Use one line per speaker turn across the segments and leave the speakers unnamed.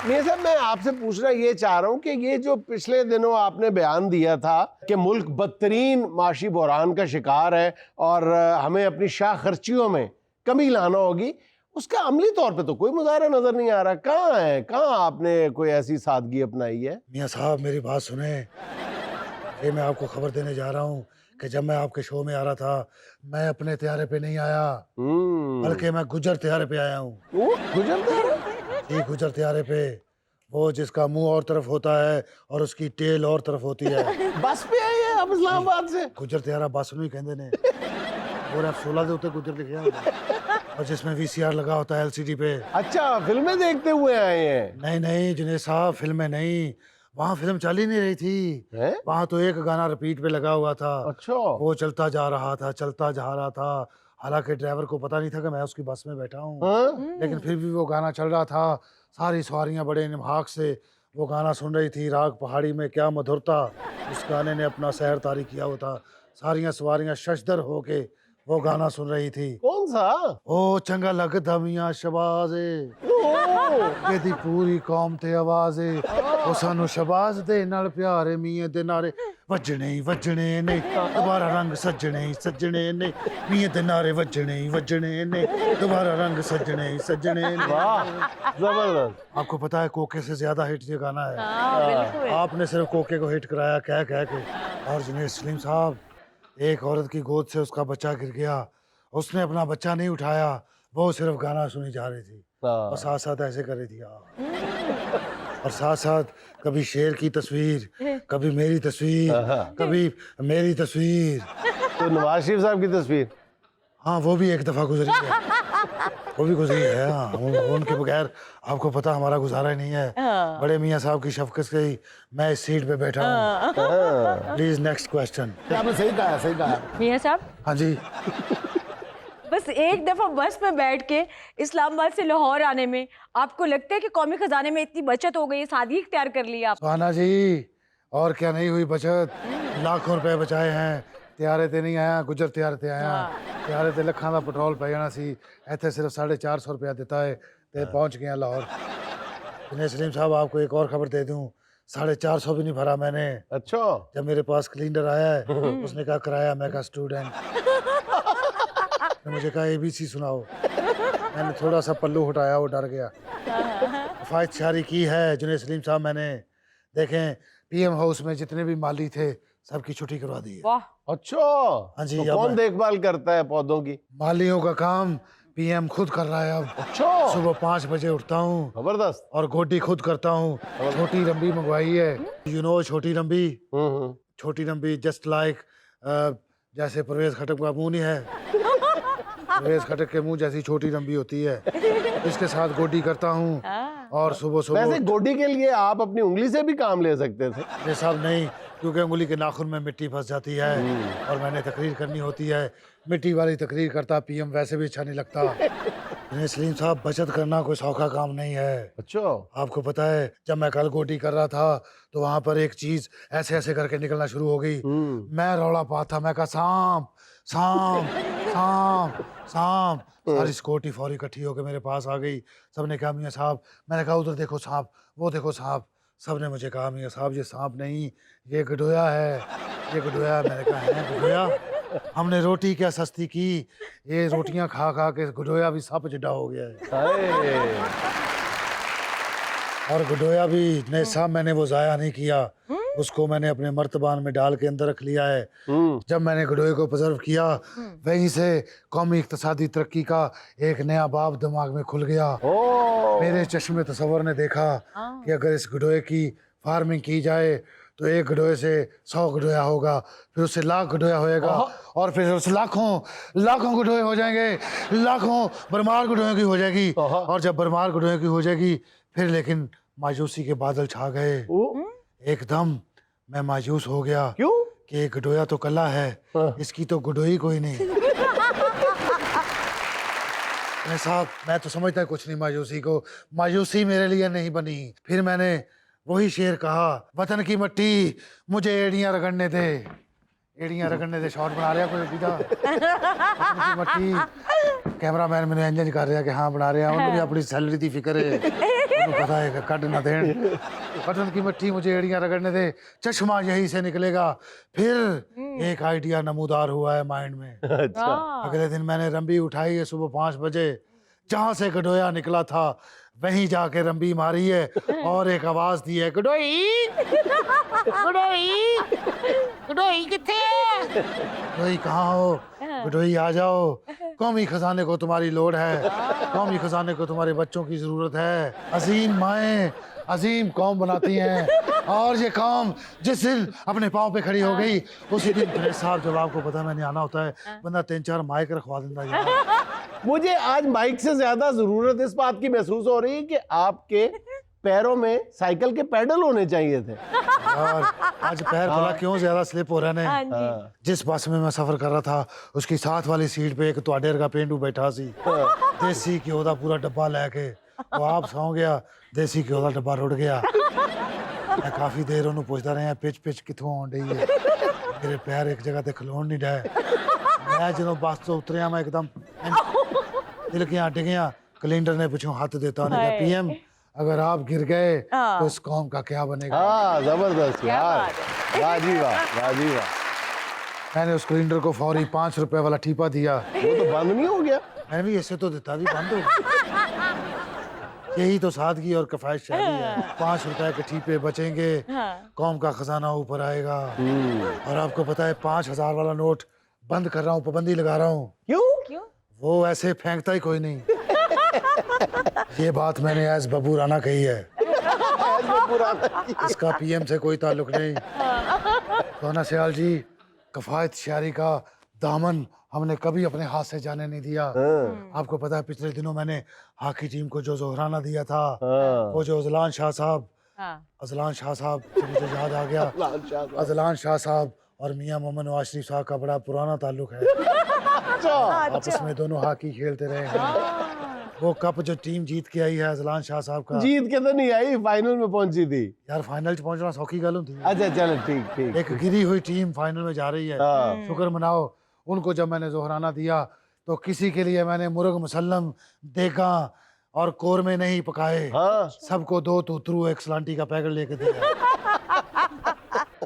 मियां साहब, मैं आपसे पूछना ये चाह रहा हूँ कि ये जो पिछले दिनों आपने बयान दिया था कि मुल्क बदतरीन माशी बहरान का शिकार है और हमें अपनी शाह खर्चियों में कमी लाना होगी, उसका अमली तौर पे तो कोई मुजाहरा नजर नहीं आ रहा। कहाँ है, कहाँ आपने कोई ऐसी सादगी अपनाई है?
मियां साहब मेरी बात सुने, ये मैं आपको खबर देने जा रहा हूँ कि जब मैं आपके शो में आ रहा था, मैं अपने त्यारे पे नहीं आया, बल्कि मैं गुजर त्यारे पे आया हूँ। जी, गुजर त्यारे पे, वो जिसका मुंह और तरफ होता है और उसकी टेल और तरफ होती है।
बस पे आई है आप इस्लामाबाद से?
गुजर त्यारा बस नहीं कहते ने, और F16 के उत्ते गुजर लिखे होते, और जिसमें VCR लगा होता है LCD पे।
अच्छा, फिल्में देखते हुए आए हैं?
नहीं नहीं जुनेद साहब, फिल्में नहीं, वहाँ फिल्म चल ही नहीं रही थी।
हैं?
वहाँ तो एक गाना रिपीट पे लगा हुआ था।
अच्छा।
वो चलता जा रहा था, चलता जा रहा था। हालांकि ड्राइवर को पता नहीं था कि मैं उसकी बस में बैठा हूँ,
हाँ?
लेकिन फिर भी वो गाना चल रहा था। सारी सवारियाँ बड़े निभाग से वो गाना सुन रही थी। राग पहाड़ी में क्या मधुरता, उस गाने ने अपना सहर तारी किया हुआ था। सारियाँ सवारियाँ शशदर होके वो गाना सुन रही थी।
कौन सा?
ओ चंगा लगदा मियां शबाजे, ਇਹਦੀ पूरी कौम ते आवाज़े, ओ सानू शबाज दे नाल प्यारे मियां दे नारे वजने ही वजने ने, दोबारा रंग सजने ही सजने ने, मियां दे नारे वजने ही वजने ने, दोबारा रंग सजने ही सजने ने।
वाह, जबरदस्त।
आपको पता है कोके से ज्यादा हिट ये गाना है।
बिल्कुल।
आपने सिर्फ कोके को हिट कराया कह कह के। और जुनेद सलीम साहब, एक औरत की गोद से उसका बच्चा गिर गया, उसने अपना बच्चा नहीं उठाया, वो सिर्फ गाना सुनी जा रही थी और साथ साथ ऐसे कर रही थी और साथ साथ कभी शेर की तस्वीर, कभी मेरी तस्वीर, कभी मेरी तस्वीर।
तो नवाज शरीफ साहब की तस्वीर?
हाँ, वो भी एक दफा गुजरी है, वो भी गुजरी है। हाँ, उनके बगैर आपको पता हमारा गुजारा ही नहीं है। बड़े मियाँ साहब की शफकत से ही मैं इस सीट पे बैठा हूँ। Please next question.
आपने सही कहा, सही कहा।
मियां साहब,
हाँ जी,
बस एक दफा बस में बैठ के इस्लामाबाद से लाहौर आने में आपको लगता है कि कौमी खजाने में इतनी बचत हो गई, सादगी इख्तियार कर ली आप?
सुहाना जी, और क्या नहीं हुई बचत, लाखों रुपए बचाए हैं। त्यारे ते नहीं आया, गुजर त्यारे ते आया। त्यारे ते लखां दा पेट्रोल पै जाना सी, इत्थे सिर्फ 450 रुपया दिता है ते पहुंच गया लाहौर। दिनेश सलीम साहब, आपको एक और खबर दे दूं, 450 भी नहीं भरा मैंने।
अच्छा।
जब मेरे पास क्लीनर आया है, उसने कहा किराया, मैं कहा स्टूडेंट। मुझे कहा ABC सुनाओ, मैंने थोड़ा सा पल्लू हटाया, वो डर गया। किफायत शारी की है जुनेद सलीम साहब मैंने। देखें, PM हाउस में जितने भी माली थे सबकी छुट्टी करवा दी है।
वाह,
अच्छा।
हाँ जी,
तो
अब
कौन
मैं-
देखभाल करता है पौधों की?
मालियों का काम PM खुद कर रहा है अब।
अच्छा,
सुबह 5 बजे उठता हूँ
जबरदस्त।
और गोडी खुद करता हूँ। छोटी रंबी मंगवाई है, यू नो छोटी रंबी। छोटी रंबी जस्ट लाइक, जैसे परवेज खटक का मुंह नहीं है, परवेज खटक के मुंह जैसी छोटी रंबी होती है, इसके साथ गोडी करता हूँ। और सुबह
वैसे
सुबह
गोडी के लिए आप अपनी उंगली से भी काम ले सकते थे।
ये सब नहीं, क्योंकि उंगली के नाखून में मिट्टी फंस जाती है और मैंने तकरीर करनी होती है। मिट्टी वाली तकरीर करता PM वैसे भी अच्छा नहीं लगता। दिनेश सलीम साहब, बचत करना कोई सौखा काम नहीं है।
अच्छा।
आपको पता है, जब मैं कल गोटी कर रहा था तो वहां पर एक चीज ऐसे ऐसे करके निकलना शुरू हो गई। मैं रौला पाता था, मैं कहा सांप सांप सांप सांप। सारी सिक्योरिटी फौरी इकट्ठी होकर मेरे पास आ गई। सबने कहा मियाँ साहब, मैंने कहा उधर देखो सांप, वो देखो सांप। सबने मुझे कहा मियाँ साहब ये सांप नहीं, ये गडोया है, ये गडोया। मैंने कहा है गडोया? हमने रोटी क्या सस्ती की, ये रोटियां खा खा के गडोया भी सप जिड्डा हो गया है।
अरे,
और गडोया भी नहीं साहब, मैंने वो जाया नहीं किया, उसको मैंने अपने मर्तबान में डाल के अंदर रख लिया है। जब मैंने गडोए को प्रिजर्व किया, वहीं से कौमी इक्तिसादी तरक्की का एक नया बाब दिमाग में खुल गया। मेरे चश्मे तसव्वुर ने देखा कि अगर इस गडोए की फार्मिंग की जाए तो एक गडोए से 100 गडोया होगा, फिर उससे लाख गडोया होएगा, और फिर उससे लाखों लाखों गडोए हो जाएंगे, लाखों बरमार गडोए की हो जाएगी। और जब बरमार गडोए की हो जाएगी, फिर लेकिन मायूसी के बादल छा गए। एकदम मैं मायूस हो गया।
क्यों?
कि एक गडोया तो कला है, इसकी तो गडोई कोई नहीं। मैं साहब, मैं तो समझता कुछ नहीं मायूसी को, मायूसी मेरे लिए नहीं बनी। फिर मैंने वही शेर कहा, वतन की मिट्टी मुझे एड़ियां रगड़ने दे। एड़ियां रगड़ने दे शॉट बना रहा कोई एडी दा, वतन की मिट्टी। कैमरामैन मैंने इंजन कर रहा कि हाँ बना रहा, उन्हें भी अपनी सैलरी की फिक्र है। पता है कि कट न दें, बटन की मिट्टी मुझे एड़ियां रगड़ने दे, चश्मा यहीं से निकलेगा। फिर एक आइडिया नमूदार हुआ है माइंड में।
अच्छा।
अगले दिन मैंने रंबी उठाई है सुबह 5 बजे, जहाँ से गडोया निकला था वहीं जाके रंबी मारी है और एक आवाज दी है, गडोई गडोई गडोई किथे गडोई कहाँ हो, गडोई आ जाओ, कौमी खजाने को तुम्हारी लोड़ है, कौमी खजाने को तुम्हारे बच्चों की जरूरत है। अजीम माएँ अजीम कौम बनाती हैं, और ये कौम जिस दिन अपने पाँव पे खड़ी हो गई उसी दिन फिर साहब, जब आपको पता है मैंने आना होता है, बंदा 3-4 माइक रखवा देता है।
मुझे आज माइक से ज्यादा जरूरत इस बात की महसूस हो रही है कि आपके पैरों में साइकिल के पैडल होने चाहिए थे।
और आज पैर भला क्यों ज्यादा स्लिप हो रहे
हाँ
हैं।
जी।
जिस बस में मैं सफर कर रहा था उसकी साथ वाली सीट पे एक तुहाडेर का पेंडू बैठा सी, देसी घ्यो दा पूरा डब्बा लेके वो आप सौ गया, देसी घ्यो दा डब्बा रुड़ गया। मैं काफी देर ਉਹਨੂੰ ਪੁੱਛਦਾ ਰਿਹਾ ਪਿਚ ਪਿਚ ਕਿੱਥੋਂ ਆਉਣ ਡਈ ਹੈ, ਮੇਰੇ ਪੈਰ ਇੱਕ ਜਗ੍ਹਾ ਤੇ ਖਲੋਣ ਨਹੀਂ ਡਏ। मैं ਜਦੋਂ ਬੱਸ ਤੋਂ ਉਤਰਿਆ मैं एकदम दिल के यहाँ डिगया, कैलेंडर ने पीछे हाथ देता उन्हें कहा, पीएम अगर आप गिर गए तो इस कौम का क्या बनेगा।
हाँ, जबरदस्त
क्या
यार,
बात है।
वाह जी वाह, वाह जी वाह।
मैंने उस कैलेंडर को फौरी 5 रुपए वाला ठीपा दिया।
वो तो बंद नहीं हो गया।
मैंने भी ऐसे तो देता भी बंद हो गया। यही तो सादगी और कफायश शादी है। 5 रुपए के ठीपे बचेंगे, कौम का खजाना ऊपर आएगा। और आपको पता है 5000 वाला नोट बंद कर रहा हूँ, पाबंदी लगा रहा हूँ।
क्यों?
वो ऐसे फेंकता ही कोई नहीं। ये बात मैंने एज बबू राना कही है, इसका पीएम से कोई ताल्लुक नहीं। सोना सियाल जी, कफायत शायरी का दामन हमने कभी अपने हाथ से जाने नहीं दिया। आपको पता है पिछले दिनों मैंने हॉकी टीम को जो जोहराना दिया था, वो जो अजलान शाह साहब, अजलान शाह साहब से मुझे याद आ गया, अजलान शाह साहब और मियां मोहम्मद नवाज शरीफ साहब का बड़ा पुराना ताल्लुक है। आपस में दोनों हॉकी खेलते रहे हैं। वो कप जो टीम जीत के आई है अजलान शाह साहब का,
जीत के तो नहीं आई, फाइनल में पहुंची थी।
यार फाइनल पहुंचना सौखी गल होती है।
अच्छा चलो ठीक ठीक।
एक गिरी हुई टीम फाइनल में जा रही है, शुक्र मनाओ। उनको जब मैंने जोहराना दिया तो किसी के लिए मैंने मुर्ग मुसल्लम, देगा और कोरमे नहीं पकाए, सबको 2 तूतरू एक सलांटी का पैकेट लेके दिया।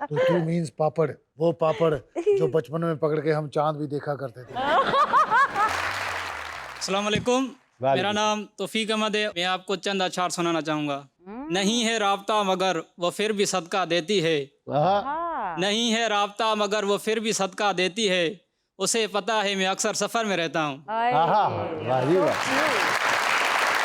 तूतरू मीन्स पापड़, वो पापड़ जो बचपन में पकड़ के हम चांद भी देखा करते थे।
अस्सलाम वालेकुम, मेरा नाम तौफीक अहमद है। मैं आपको चंद अशार सुनाना चाहूँगा। नहीं है राब्ता मगर वो फिर भी सदका देती है, नहीं है राब्ता मगर वो फिर भी सदका देती है, उसे पता है मैं अक्सर सफ़र में रहता हूँ।
वाह जी वाह।